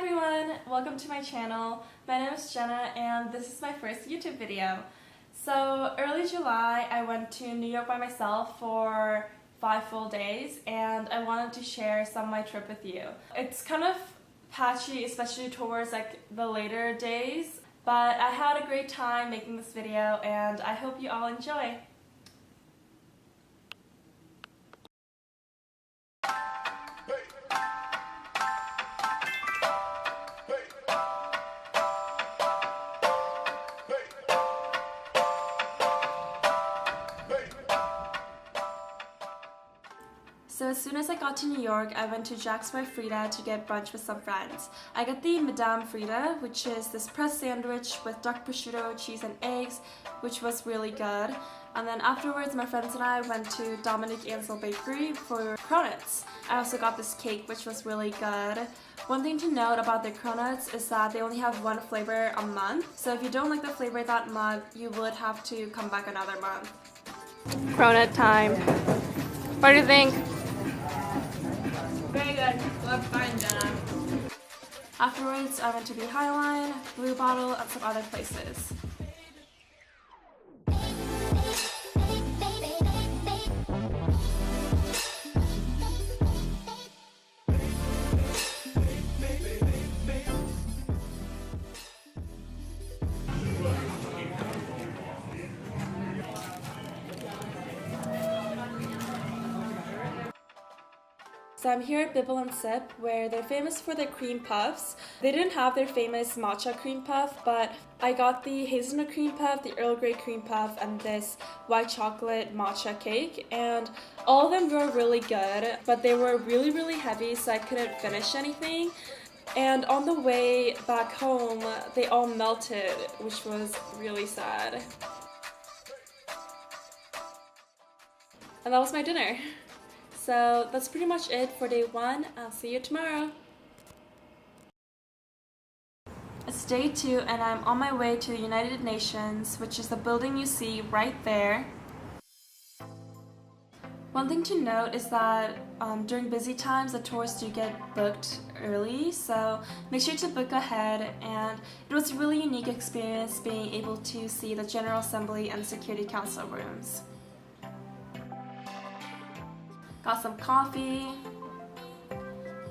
everyone! Welcome to my channel. My name is Jenna and this is my first YouTube video. So early July I went to New York by myself for 5 full days and I wanted to share some of my trip with you. It's kind of patchy, especially towards the later days, but I had a great time making this video and I hope you all enjoy. So as soon as I got to New York, I went to Jack's by Frida to get brunch with some friends. I got the Madame Frida, which is this pressed sandwich with duck prosciutto, cheese and eggs, which was really good. And then afterwards, my friends and I went to Dominic Ansel Bakery for cronuts. I also got this cake, which was really good. One thing to note about the cronuts is that they only have one flavor a month. So if you don't like the flavor that month, you would have to come back another month. Cronut time. What do you think? Very good. Love fine, Jenna. Afterwards, I went to the Highline, Blue Bottle, and some other places. So I'm here at Bibble and Sip, where they're famous for their cream puffs. They didn't have their famous matcha cream puff, but I got the hazelnut cream puff, the Earl Grey cream puff, and this white chocolate matcha cake. And all of them were really good, but they were really heavy, so I couldn't finish anything. And on the way back home, they all melted, which was really sad. And that was my dinner. So that's pretty much it for day 1. I'll see you tomorrow. It's day 2 and I'm on my way to the United Nations, which is the building you see right there. One thing to note is that during busy times the tours do get booked early, so make sure to book ahead, and it was a really unique experience being able to see the General Assembly and Security Council rooms. Got some coffee,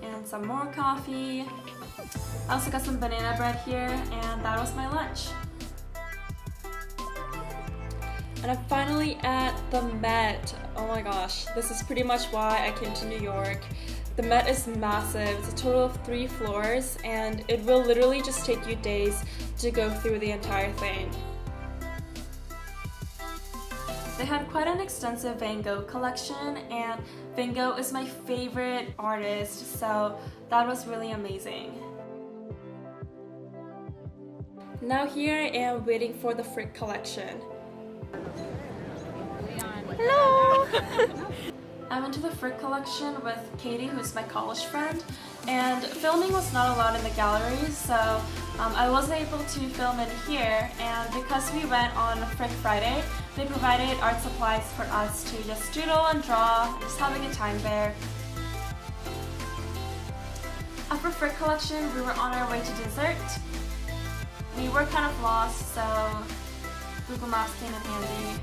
and some more coffee. I also got some banana bread here, and that was my lunch. And I'm finally at the Met. Oh my gosh, this is pretty much why I came to New York. The Met is massive. It's a total of 3 floors, and it will literally just take you days to go through the entire thing. They had quite an extensive Van Gogh collection, and Van Gogh is my favorite artist, so that was really amazing. Now here I am waiting for the Frick collection. Hello! I went to the Frick collection with Katie, who's my college friend, and filming was not allowed in the gallery, so I wasn't able to film in here, and because we went on Frick Friday, they provided art supplies for us to just doodle and draw and just have a good time there. After Frick collection, we were on our way to dessert. We were kind of lost, so Google Maps came in handy.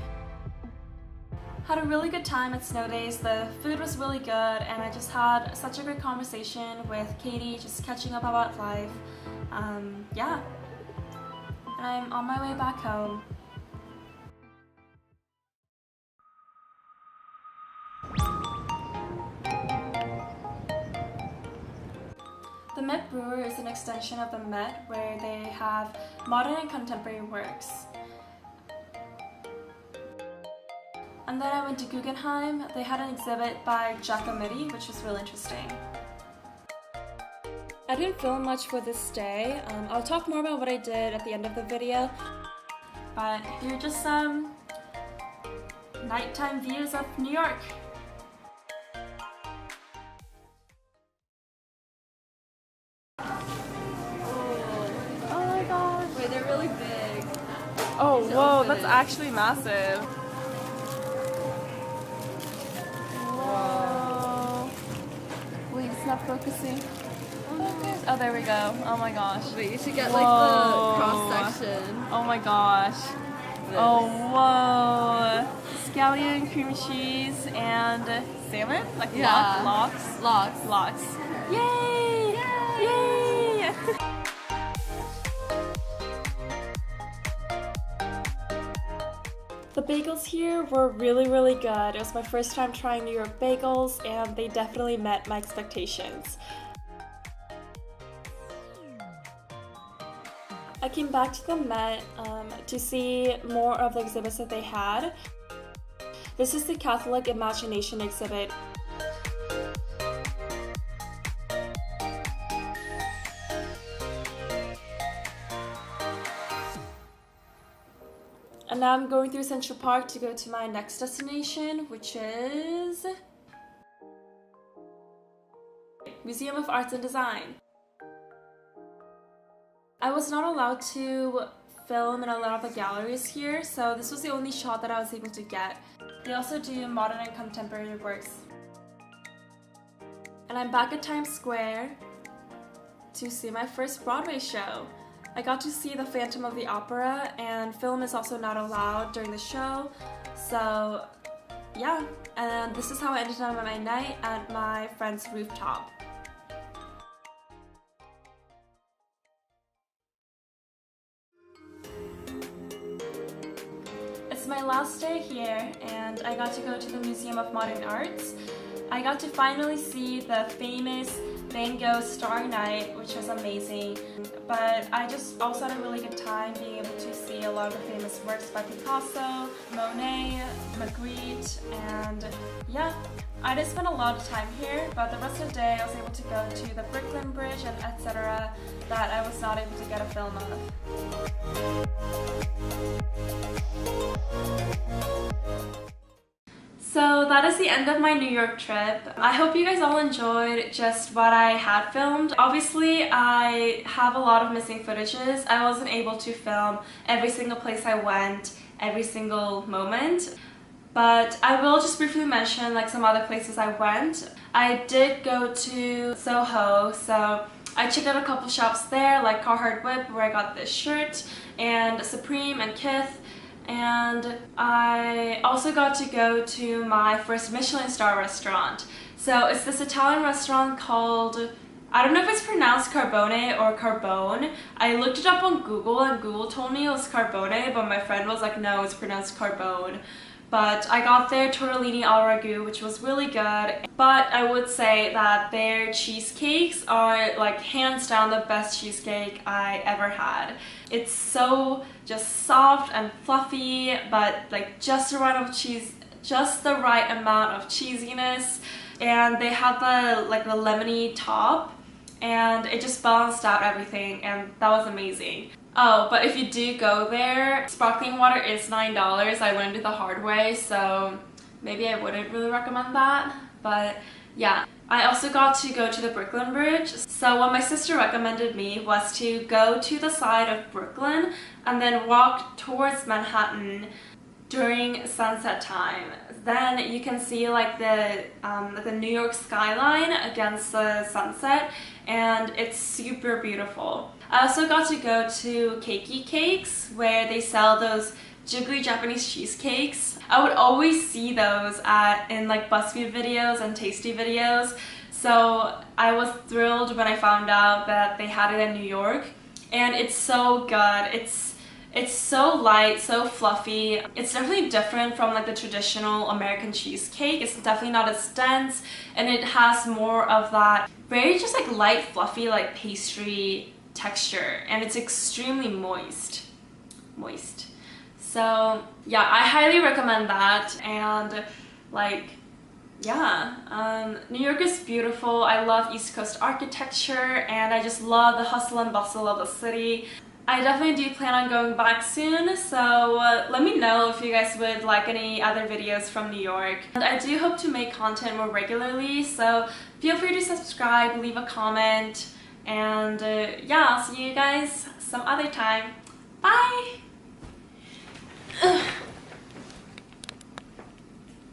Had a really good time at Snow Days. The food was really good and I just had such a great conversation with Katie, just catching up about life. Yeah. And I'm on my way back home. The Met Brewer is an extension of the Met where they have modern and contemporary works. And then I went to Guggenheim. They had an exhibit by Giacometti, which was really interesting. I didn't film much for this day. I'll talk more about what I did at the end of the video. But here are just some nighttime views of New York. Oh my gosh. Wait, they're really big. Oh, whoa, that's actually massive. Whoa. Wait, it's not focusing. focus. Oh, there we go. Oh my gosh. But you should get Whoa. like the cross section. Oh my gosh. Oh, whoa. Scallion, cream cheese, and salmon? Like Yeah. Lox. Yay! Yay! The bagels here were really good. It was my first time trying New York bagels, and they definitely met my expectations. I came back to the Met to see more of the exhibits that they had. This is the Catholic Imagination exhibit. And now I'm going through Central Park to go to my next destination, which is Museum of Arts and Design. I was not allowed to film in a lot of the galleries here, so this was the only shot that I was able to get. They also do modern and contemporary works. And I'm back at Times Square to see my first Broadway show. I got to see the Phantom of the Opera, and film is also not allowed during the show, so yeah. And this is how I ended up my night at my friend's rooftop. It's my last day here, and I got to go to the Museum of Modern Arts. I got to finally see the famous Van Gogh Starry Night, which was amazing. But I just also had a really good time being able to see a lot of the famous works by Picasso, Monet, Magritte, and yeah. I did spend a lot of time here, but the rest of the day I was able to go to the Brooklyn Bridge and etc. that I was not able to get a film of. So that is the end of my New York trip. I hope you guys all enjoyed just what I had filmed. Obviously, I have a lot of missing footages. I wasn't able to film every single place I went, every single moment. But I will just briefly mention like some other places I went. I did go to Soho, so I checked out a couple shops there, like Carhartt Whip, where I got this shirt, and Supreme and Kith. And I also got to go to my first Michelin star restaurant. So it's this Italian restaurant called, I don't know if it's pronounced Carbone or Carbone. I looked it up on Google and Google told me it was Carbone, but my friend was like, no, it's pronounced Carbone. But I got their tortellini al ragu, which was really good. But I would say that their cheesecakes are like hands down the best cheesecake I ever had. It's so just soft and fluffy, but like just the right amount of cheesiness. And they had the like the lemony top, and it just balanced out everything, and that was amazing. Oh, but if you do go there, sparkling water is $9. I learned it the hard way, so maybe I wouldn't really recommend that. But yeah, I also got to go to the Brooklyn Bridge. So what my sister recommended me was to go to the side of Brooklyn and then walk towards Manhattan during sunset time. Then you can see like the New York skyline against the sunset, and it's super beautiful. I also got to go to Keiki Cakes, where they sell those jiggly Japanese cheesecakes. I would always see those in like BuzzFeed videos and Tasty videos, so I was thrilled when I found out that they had it in New York, and it's so good. It's so light, so fluffy. It's definitely different from like the traditional American cheesecake. It's definitely not as dense, and it has more of that very just like light, fluffy, like pastry texture, and it's extremely moist. So yeah, I highly recommend that. And like yeah, New York is beautiful. I love East Coast architecture, and I just love the hustle and bustle of the city. I definitely do plan on going back soon, so let me know if you guys would like any other videos from New York. And I do hope to make content more regularly, so feel free to subscribe, leave a comment, and yeah, I'll see you guys some other time. Bye!